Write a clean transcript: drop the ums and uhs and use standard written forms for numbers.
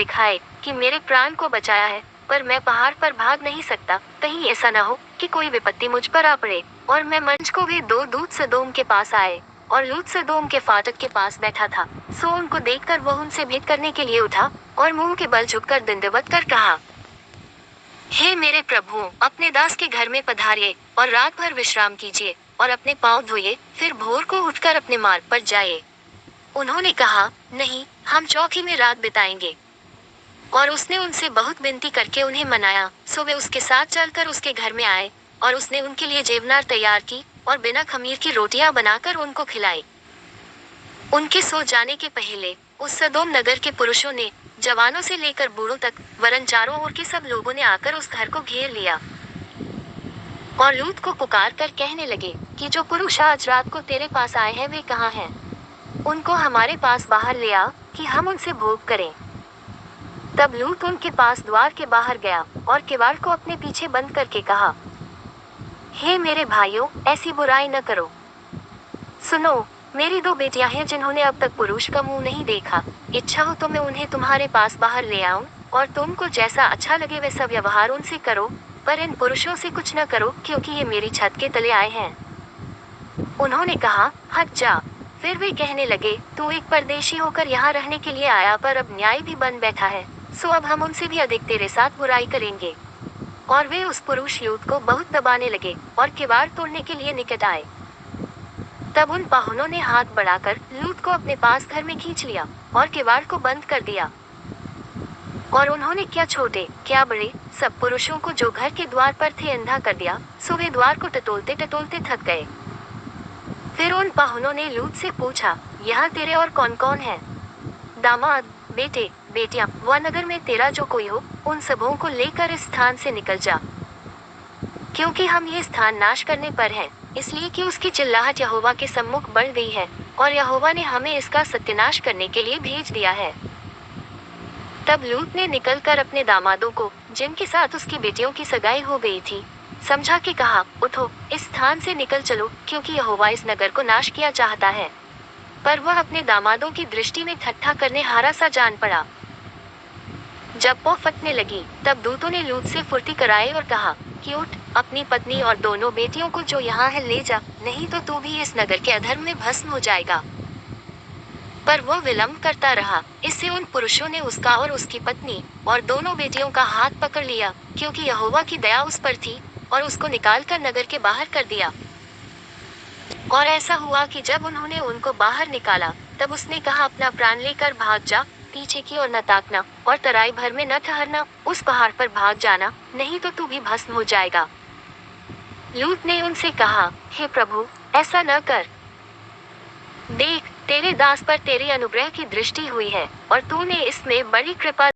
दिखाए कि मेरे प्राण को बचाया है, पर मैं पहाड़ पर भाग नहीं सकता। कहीं ऐसा न हो कि कोई विपत्ति मुझ पर आ पड़े। और मैं मंच को वे दो दूत सदोम के पास आए, और लूत सदोम के फाटक के पास बैठा था। सो उनको देखकर वह उनसे भेंट करने के लिए उठा और मुंह के बल झुककर दंडवत कर कहा, हे मेरे प्रभु, अपने दास के घर में पधारिए और रात भर विश्राम कीजिए और अपने पांव धोइए, फिर भोर को उठकर अपने मार्ग पर जाइए। उन्होंने कहा, नहीं, हम चौकी में रात बिताएंगे। और उसने उनसे बहुत विनती करके उन्हें मनाया। सो वे उसके साथ चलकर उसके घर में आए, और उसने उनके लिए जेवनार तैयार की और बिना खमीर की रोटियां बनाकर उनको खिलाई। उनके सो जाने के पहले उस सदोम नगर के पुरुषों ने, जवानों से लेकर बूढ़ों तक, वरन चारों ओर के सब लोगों ने आकर उस घर को घेर लिया और लूत को पुकार कर कहने लगे कि जो पुरुष आज रात को तेरे पास आए हैं वे कहाँ हैं? उनको हमारे पास बाहर ले आ कि हम उनसे भोग करें। तब लूत उनके पास द्वार के बाहर गया और किवाड़ को अपने पीछे बंद करके कहा, हे मेरे भाइयों, ऐसी बुराई न करो। सुनो, मेरी दो बेटियां हैं जिन्होंने अब तक पुरुष का मुंह नहीं देखा। इच्छा हो तो मैं उन्हें तुम्हारे पास बाहर ले आऊं, और तुमको जैसा अच्छा लगे वैसा व्यवहार उनसे करो, पर इन पुरुषों से कुछ न करो, क्योंकि ये मेरी छत के तले आए हैं। उन्होंने कहा, हट जा। फिर वे कहने लगे, तू एक परदेशी होकर यहाँ रहने के लिए आया, पर अब न्याय भी बन बैठा है। सो अब हम उनसे भी अधिक तेरे साथ बुराई करेंगे। और वे उस पुरुष लूत को बहुत दबाने लगे और किवाड़ तोड़ने के लिए निकट आए। तब उन पाहुनों ने हाथ बढ़ाकर लूत को अपने पास घर में खींच लिया और किवाड़ को बंद कर दिया। और उन्होंने क्या छोटे क्या बड़े सब पुरुषों को जो घर के द्वार पर थे अंधा कर दिया। सो वे द्वार को टटोलते टटोलते थक गए। फिर उन पाहुनों ने लूत से पूछा, यहाँ तेरे और कौन कौन है? दामाद, बेटे, बेटियां, वह नगर में तेरा जो कोई हो, उन सबों को लेकर इस स्थान से निकल जा, क्योंकि हम ये स्थान नाश करने पर हैं, इसलिए कि उसकी चिल्लाहट यहोवा के सम्मुख बढ़ गई है, और यहोवा ने हमें इसका सत्यानाश करने के लिए भेज दिया है। तब लूत ने निकलकर अपने दामादों को, जिनके साथ उसकी बेटियों की सगाई हो गई थी, समझा के कहा, उठो, इस स्थान से निकल चलो, क्योंकि यहोवा इस नगर को नाश किया चाहता है। पर वह अपने दामादों की दृष्टि में ठट्ठा करने हारा सा जान पड़ा। जब वो फटने लगी, तब दूतों ने लूत से फुर्ती कराई और कहा कि उठ, अपनी पत्नी और दोनों बेटियों को जो यहाँ है ले जा, नहीं तो तू भी इस नगर के अधर्म में भस्म हो जाएगा। पर वो विलंब करता रहा। इससे उन पुरुषों ने उसका और उसकी पत्नी और दोनों बेटियों का हाथ पकड़ लिया, क्योंकि यहोवा की दया उस पर थी, और उसको निकालकर नगर के बाहर कर दिया। और ऐसा हुआ कि जब उन्होंने उनको बाहर निकाला, तब उसने कहा, अपना प्राण लेकर भाग जा, पीछे की ओर न ताकना और तराई भर में न ठहरना, उस पहाड़ पर भाग जाना, नहीं तो तू भी भस्म हो जाएगा। लूत ने उनसे कहा, हे प्रभु, ऐसा न कर। देख, तेरे दास पर तेरे अनुग्रह की दृष्टि हुई है, और तूने इसमें बड़ी कृपा